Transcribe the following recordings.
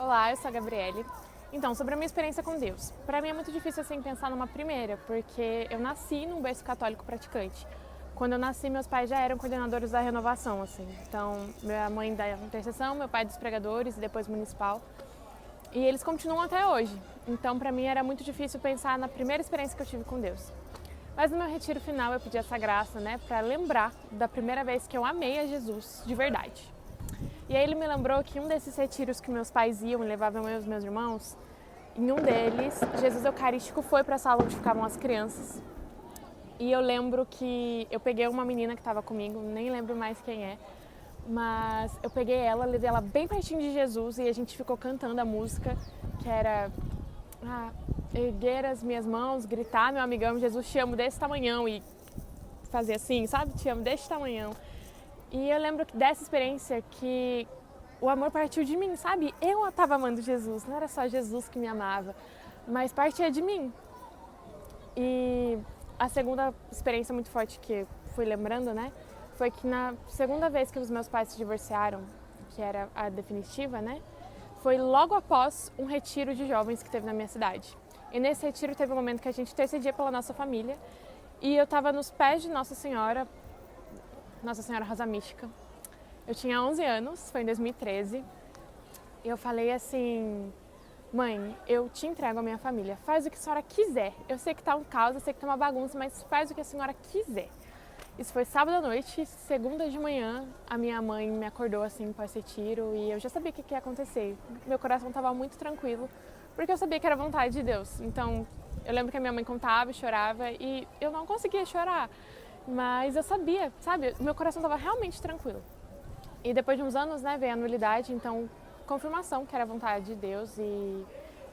Olá, eu sou a Gabriele. Então, sobre a minha experiência com Deus. Para mim é muito difícil assim pensar numa primeira, porque eu nasci num berço católico praticante. Quando eu nasci, meus pais já eram coordenadores da renovação, assim. Então, minha mãe da intercessão, meu pai dos pregadores e depois municipal. E eles continuam até hoje. Então, para mim era muito difícil pensar na primeira experiência que eu tive com Deus. Mas no meu retiro final eu pedi essa graça, né, para lembrar da primeira vez que eu amei a Jesus de verdade. E aí ele me lembrou que um desses retiros que meus pais iam e levavam eu e os meus irmãos, em um deles, Jesus Eucarístico foi para a sala onde ficavam as crianças. E eu lembro que eu peguei uma menina que estava comigo, nem lembro mais quem é, mas eu peguei ela, levei ela bem pertinho de Jesus e a gente ficou cantando a música, que era erguer as minhas mãos, gritar, meu amigão, Jesus, te amo desse tamanhão, e fazer assim, sabe? Te amo desse tamanhão. E eu lembro dessa experiência que o amor partiu de mim, sabe? Eu estava amando Jesus, não era só Jesus que me amava, mas partia de mim. E a segunda experiência muito forte que fui lembrando, né, foi que na segunda vez que os meus pais se divorciaram, que era a definitiva, né, foi logo após um retiro de jovens que teve na minha cidade. E nesse retiro teve um momento que a gente intercedia pela nossa família e eu estava nos pés de Nossa Senhora Rosa Mística. Eu tinha 11 anos, foi em 2013, e eu falei assim: mãe, eu te entrego a minha família, faz o que a senhora quiser. Eu sei que tá um caos, eu sei que tá uma bagunça, mas faz o que a senhora quiser. Isso foi sábado à noite, segunda de manhã, a minha mãe me acordou assim pós-retiro e eu já sabia o que ia acontecer. Meu coração estava muito tranquilo, porque eu sabia que era vontade de Deus. Então, eu lembro que a minha mãe contava e chorava e eu não conseguia chorar, mas eu sabia, sabe? Meu coração estava realmente tranquilo. E depois de uns anos, né, veio a nulidade, então confirmação que era a vontade de Deus e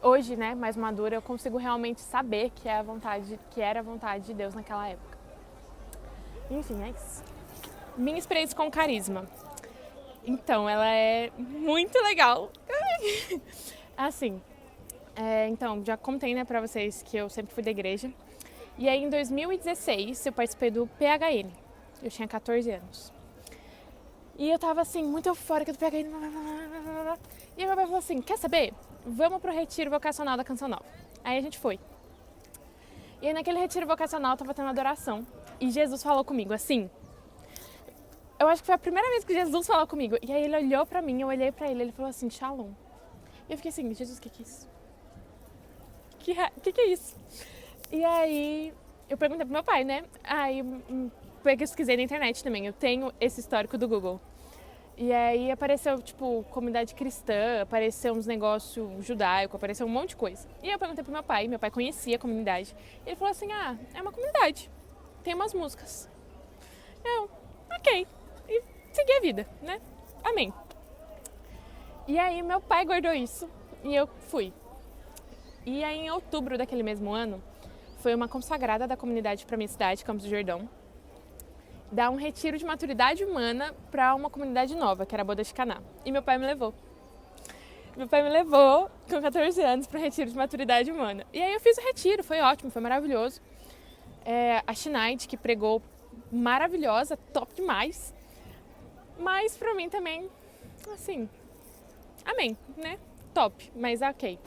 hoje, né, mais madura, eu consigo realmente saber que era a vontade de Deus naquela época. Enfim, é isso. Minha experiência com carisma. Então, ela é muito legal. Assim, então, já contei, né, pra vocês que eu sempre fui da igreja. E aí, em 2016, eu participei do PHN. Eu tinha 14 anos. E eu tava, assim, muito eufórica do PHN. E aí, meu pai falou assim, quer saber? Vamos pro retiro vocacional da Canção Nova. Aí a gente foi. E aí, naquele retiro vocacional, tava tendo adoração. E Jesus falou comigo, assim. Eu acho que foi a primeira vez que Jesus falou comigo. E aí, ele olhou pra mim, eu olhei pra ele, ele falou assim, Shalom. E eu fiquei assim, Jesus, o que é isso? Que é isso? E aí, eu perguntei pro meu pai, né? Aí, pesquisei na internet também. Eu tenho esse histórico do Google. E aí apareceu, tipo, comunidade cristã, apareceu uns negócios judaicos, apareceu um monte de coisa. E eu perguntei pro meu pai conhecia a comunidade. E ele falou assim, é uma comunidade, tem umas músicas. Eu, ok. E segui a vida, né? Amém. E aí meu pai guardou isso e eu fui. E aí em outubro daquele mesmo ano, foi uma consagrada da comunidade pra minha cidade, Campos do Jordão, dar um retiro de maturidade humana para uma comunidade nova, que era a Boda de Caná. E meu pai me levou. Meu pai me levou com 14 anos para o retiro de maturidade humana. E aí eu fiz o retiro, foi ótimo, foi maravilhoso. A Schneid, que pregou, maravilhosa, top demais. Mas para mim também, assim, amém, né? Top, mas ok.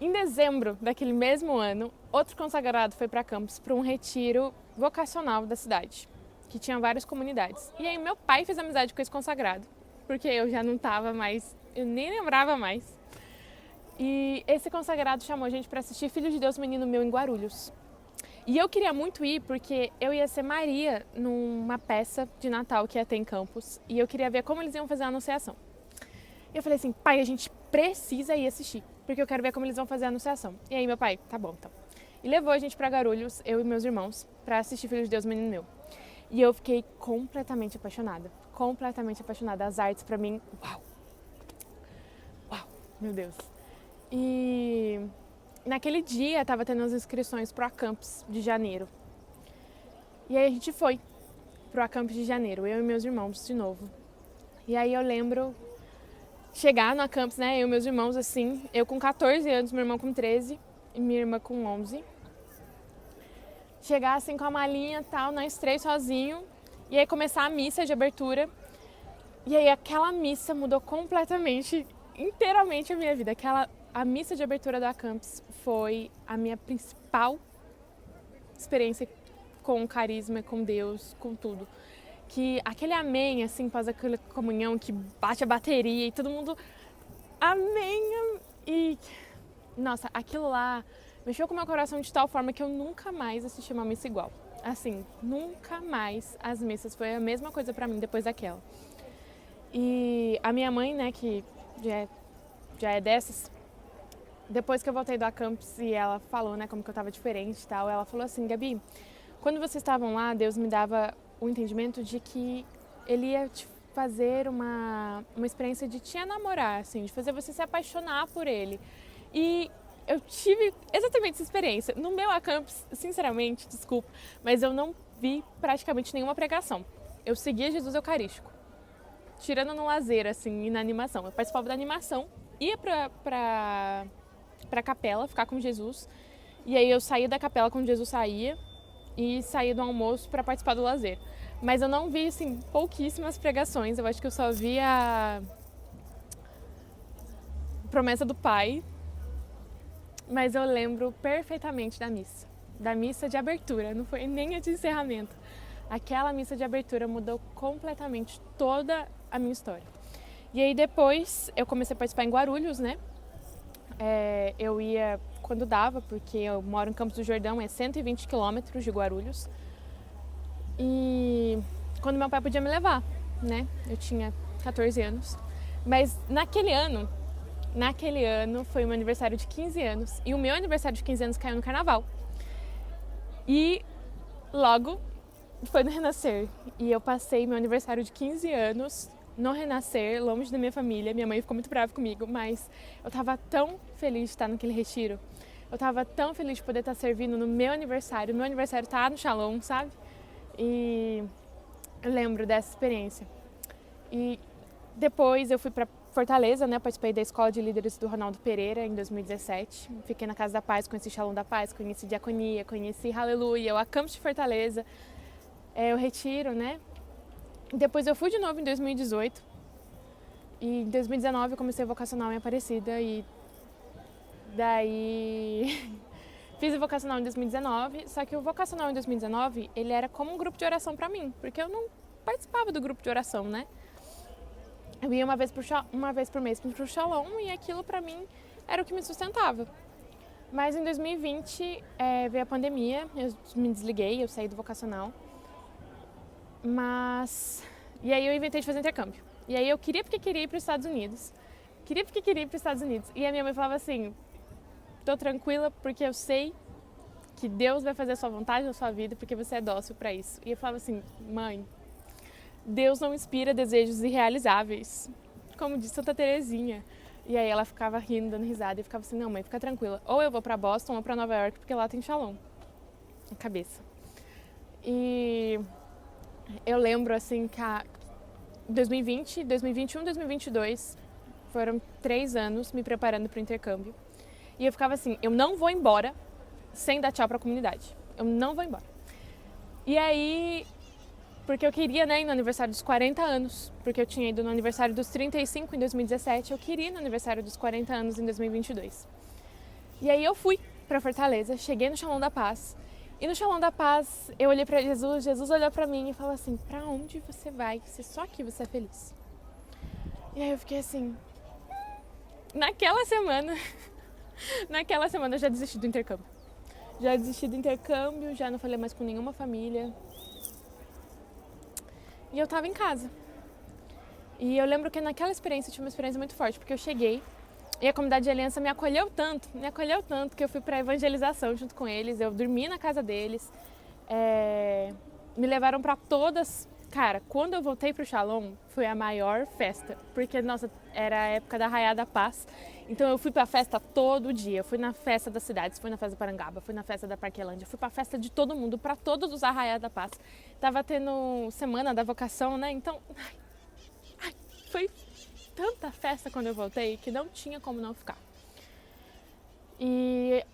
Em dezembro daquele mesmo ano, outro consagrado foi para Campos para um retiro vocacional da cidade, que tinha várias comunidades. E aí meu pai fez amizade com esse consagrado, porque eu já não estava mais, eu nem lembrava mais. E esse consagrado chamou a gente para assistir Filho de Deus, Menino Meu em Guarulhos. E eu queria muito ir porque eu ia ser Maria numa peça de Natal que ia ter em Campos. E eu queria ver como eles iam fazer a anunciação. E eu falei assim, pai, a gente precisa ir assistir, porque eu quero ver como eles vão fazer a anunciação. E aí meu pai, tá bom, então. E levou a gente para Guarulhos, eu e meus irmãos, para assistir Filho de Deus, Menino Meu. E eu fiquei completamente apaixonada. As artes pra mim, uau! Uau, meu Deus. E naquele dia tava tendo as inscrições pro Acampus de janeiro. E aí a gente foi pro Acampus de janeiro, eu e meus irmãos de novo. E aí eu lembro chegar no Acampus, né, eu e meus irmãos assim, eu com 14 anos, meu irmão com 13 e minha irmã com 11. Chegar assim com a malinha e tal, nós três sozinhos, e aí começar a missa de abertura. E aí aquela missa mudou completamente inteiramente a minha vida. A missa de abertura da Campus foi a minha principal experiência com o carisma, com Deus, com tudo. Que aquele amém, assim, após aquela comunhão, que bate a bateria e todo mundo amém. E, nossa, aquilo lá mexeu com o meu coração de tal forma que eu nunca mais assisti uma missa igual. Assim, nunca mais as missas foi a mesma coisa pra mim depois daquela. E a minha mãe, né, que já é dessas, depois que eu voltei da Campus e ela falou, né, como que eu tava diferente e tal, ela falou assim: Gabi, quando vocês estavam lá, Deus me dava o entendimento de que Ele ia te fazer uma experiência de te enamorar, assim, de fazer você se apaixonar por Ele. E eu tive exatamente essa experiência. No meu Acampus, sinceramente, desculpa, mas eu não vi praticamente nenhuma pregação. Eu seguia Jesus Eucarístico, tirando no lazer, assim, e na animação. Eu participava da animação, ia pra capela, ficar com Jesus, e aí eu saía da capela quando Jesus saía e saía do almoço para participar do lazer. Mas eu não vi, assim, pouquíssimas pregações. Eu acho que eu só vi a promessa do Pai. Mas eu lembro perfeitamente da missa de abertura, não foi nem a de encerramento. Aquela missa de abertura mudou completamente toda a minha história. E aí depois eu comecei a participar em Guarulhos, né? Eu ia quando dava, porque eu moro em Campos do Jordão, é 120 quilômetros de Guarulhos. E quando meu pai podia me levar, né? Eu tinha 14 anos. Mas naquele ano foi o meu aniversário de 15 anos. E o meu aniversário de 15 anos caiu no carnaval. E logo foi no Renascer. E eu passei meu aniversário de 15 anos no Renascer, longe da minha família. Minha mãe ficou muito brava comigo, mas eu tava tão feliz de estar naquele retiro. Eu tava tão feliz de poder estar servindo no meu aniversário. Meu aniversário tá no Shalom, sabe? E eu lembro dessa experiência. E depois eu fui para Fortaleza, né? Participei da Escola de Líderes do Ronaldo Pereira em 2017. Fiquei na Casa da Paz, conheci Shalom da Paz, conheci Diaconia, conheci Aleluia, o Acampus de Fortaleza, o Retiro, né? Depois eu fui de novo em 2018. E em 2019 eu comecei a vocacional em Aparecida e daí fiz o vocacional em 2019, só que o vocacional em 2019, ele era como um grupo de oração para mim, porque eu não participava do grupo de oração, né? Eu ia uma vez por mês pro Shalom e aquilo para mim era o que me sustentava. Mas em 2020 veio a pandemia, eu me desliguei, eu saí do vocacional. E aí eu inventei de fazer intercâmbio. E aí eu queria porque queria ir para os Estados Unidos. E a minha mãe falava assim: tô tranquila porque eu sei que Deus vai fazer a sua vontade na sua vida porque você é dócil para isso. E eu falava assim: mãe, Deus não inspira desejos irrealizáveis, como diz Santa Teresinha. E aí ela ficava rindo, dando risada, e eu ficava assim: não, mãe, fica tranquila, ou eu vou para Boston ou para Nova York, porque lá tem Shalom na cabeça. E eu lembro assim que 2020, 2021, 2022 foram 3 anos me preparando para o intercâmbio. E eu ficava assim: eu não vou embora sem dar tchau para a comunidade. Eu não vou embora. E aí, porque eu queria, né, ir no aniversário dos 40 anos, porque eu tinha ido no aniversário dos 35 em 2017, eu queria ir no aniversário dos 40 anos em 2022. E aí eu fui para Fortaleza, cheguei no Shalom da Paz, e no Shalom da Paz eu olhei para Jesus, Jesus olhou para mim e falou assim: para onde você vai? Se só aqui você é feliz. E aí eu fiquei assim, naquela semana eu já desisti do intercâmbio. Já não falei mais com nenhuma família. E eu tava em casa. E eu lembro que naquela experiência eu tive uma experiência muito forte, porque eu cheguei e a comunidade de aliança me acolheu tanto que eu fui pra evangelização junto com eles, eu dormi na casa deles, me levaram pra todas. Cara, quando eu voltei pro Shalom, foi a maior festa, porque, nossa, era a época da Arraiá da Paz, então eu fui pra festa todo dia, eu fui na festa das cidades, fui na festa da Parangaba, fui na festa da Parquelândia, fui pra festa de todo mundo, pra todos os Arraiá da Paz. Tava tendo semana da vocação, né, então, foi tanta festa quando eu voltei que não tinha como não ficar. E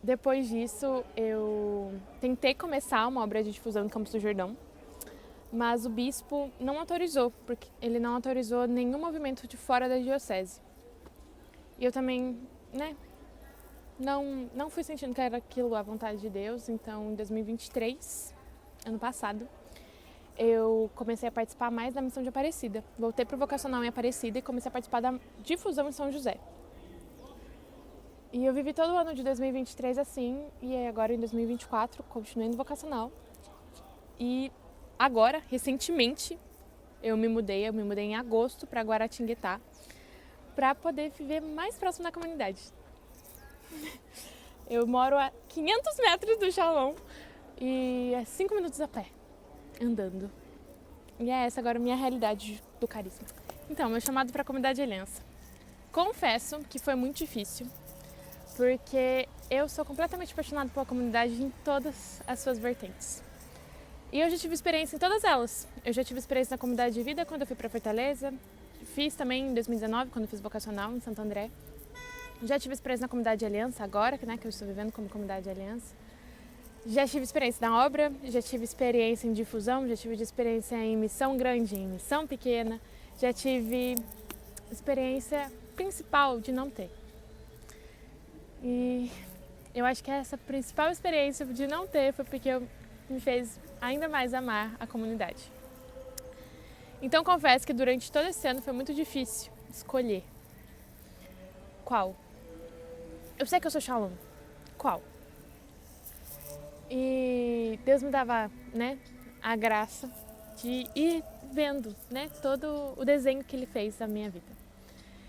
depois disso, eu tentei começar uma obra de difusão em Campos do Jordão, mas o bispo não autorizou, porque ele não autorizou nenhum movimento de fora da diocese. E eu também, não fui sentindo que era aquilo a vontade de Deus, então em 2023, ano passado, eu comecei a participar mais da missão de Aparecida. Voltei pro vocacional em Aparecida e comecei a participar da difusão em São José. E eu vivi todo o ano de 2023 assim, e agora em 2024 continuei no vocacional. E agora, recentemente, eu me mudei em agosto para Guaratinguetá, para poder viver mais próximo da comunidade. Eu moro a 500 metros do Shalom e é 5 minutos a pé, andando. E é essa agora a minha realidade do carisma. Então, meu chamado para a comunidade Aliança. Confesso que foi muito difícil, porque eu sou completamente apaixonada pela comunidade em todas as suas vertentes. E eu já tive experiência em todas elas. Eu já tive experiência na comunidade de vida quando eu fui para Fortaleza, fiz também em 2019 quando eu fiz vocacional em Santo André. Já tive experiência na comunidade de Aliança agora, que eu estou vivendo como comunidade de Aliança. Já tive experiência na obra, já tive experiência em difusão, já tive experiência em missão grande, em missão pequena. Já tive experiência principal de não ter. E eu acho que essa principal experiência de não ter foi porque me fez ainda mais amar a comunidade. Então confesso que durante todo esse ano foi muito difícil escolher qual. Eu sei que eu sou Shalom. Qual? E Deus me dava, a graça de ir vendo, todo o desenho que Ele fez da minha vida.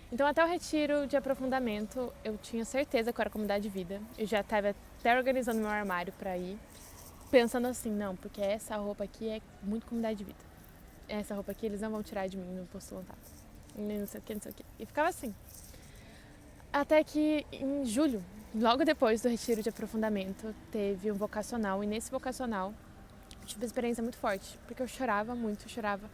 Então até o retiro de aprofundamento eu tinha certeza que eu era comunidade de vida. Eu já estava até organizando meu armário para ir, pensando assim, não, porque essa roupa aqui é muito comunidade de vida. Essa roupa aqui eles não vão tirar de mim no postulantado. Nem não sei o que, não sei o que. E ficava assim. Até que em julho, logo depois do retiro de aprofundamento, teve um vocacional. E nesse vocacional eu tive uma experiência muito forte, porque eu chorava muito, chorava.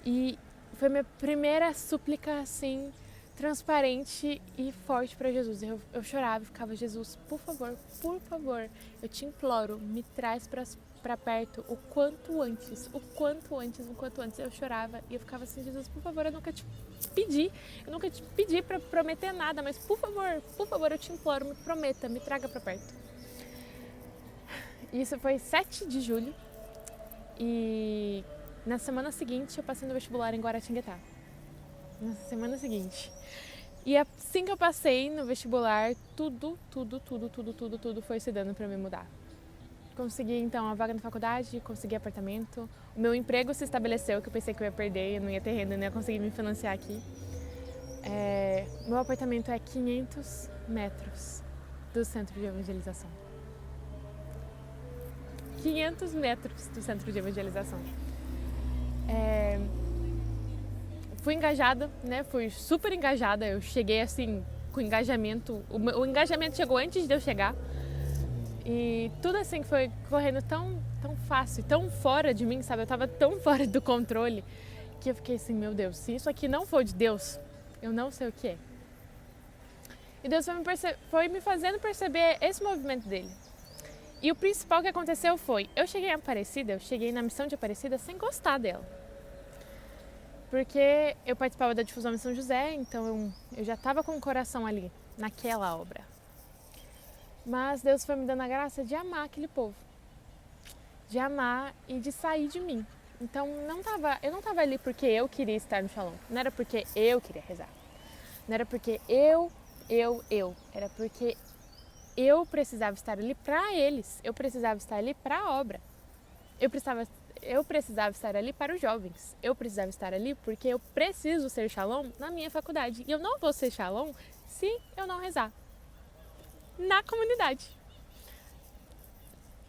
E foi minha primeira súplica, assim, transparente e forte para Jesus. Eu chorava e ficava, Jesus, por favor, eu te imploro, me traz para perto o quanto antes. Eu chorava e eu ficava assim, Jesus, por favor, eu nunca te pedi para prometer nada, mas por favor, eu te imploro, me prometa, me traga para perto. Isso foi 7 de julho e na semana seguinte eu passei no vestibular em Guaratinguetá. Na semana seguinte. E assim que eu passei no vestibular, tudo foi se dando para me mudar. Consegui então a vaga na faculdade, consegui apartamento. O meu emprego se estabeleceu, que eu pensei que eu ia perder, eu não ia ter renda, não ia conseguir me financiar aqui. Meu apartamento é 500 metros do centro de evangelização. 500 metros do centro de evangelização. Fui engajada, fui super engajada, eu cheguei assim com engajamento, o engajamento chegou antes de eu chegar e tudo assim foi correndo tão fácil, tão fora de mim, sabe? Eu tava tão fora do controle que eu fiquei assim, meu Deus, se isso aqui não for de Deus, eu não sei o que é. E Deus foi me fazendo perceber esse movimento dele. E o principal que aconteceu foi, eu cheguei na missão de Aparecida sem gostar dela. Porque eu participava da difusão em São José, então eu já estava com o coração ali, naquela obra. Mas Deus foi me dando a graça de amar aquele povo. De amar e de sair de mim. Então eu não estava ali porque eu queria estar no Shalom. Não era porque eu queria rezar. Não era porque eu. Era porque eu precisava estar ali para eles. Eu precisava estar ali para a obra. Eu precisava estar ali para os jovens. Eu precisava estar ali porque eu preciso ser Shalom na minha faculdade. E eu não vou ser Shalom se eu não rezar na comunidade.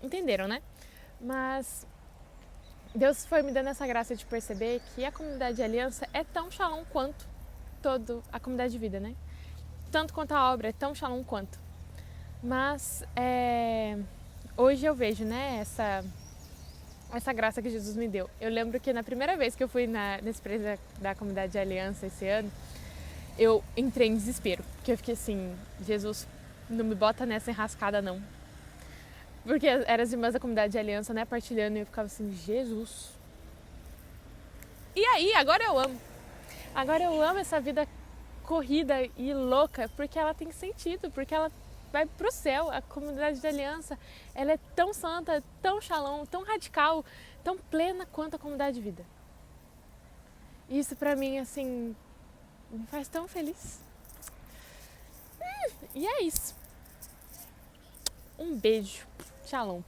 Entenderam, né? Mas Deus foi me dando essa graça de perceber que a comunidade de Aliança é tão Shalom quanto toda a comunidade de vida, né? Tanto quanto a obra é tão Shalom quanto. Mas hoje eu vejo, essa graça que Jesus me deu. Eu lembro que na primeira vez que eu fui nesse preço da comunidade de Aliança esse ano, eu entrei em desespero, porque eu fiquei assim, Jesus, não me bota nessa enrascada não. Porque eram as irmãs da comunidade de Aliança, partilhando, e eu ficava assim, Jesus, E aí, agora eu amo. Agora eu amo essa vida corrida e louca, porque ela tem sentido, porque ela vai pro céu. A comunidade de aliança, ela é tão santa, tão shalom, tão radical, tão plena quanto a comunidade de vida. Isso pra mim, assim, me faz tão feliz. E é isso. Um beijo. Shalom.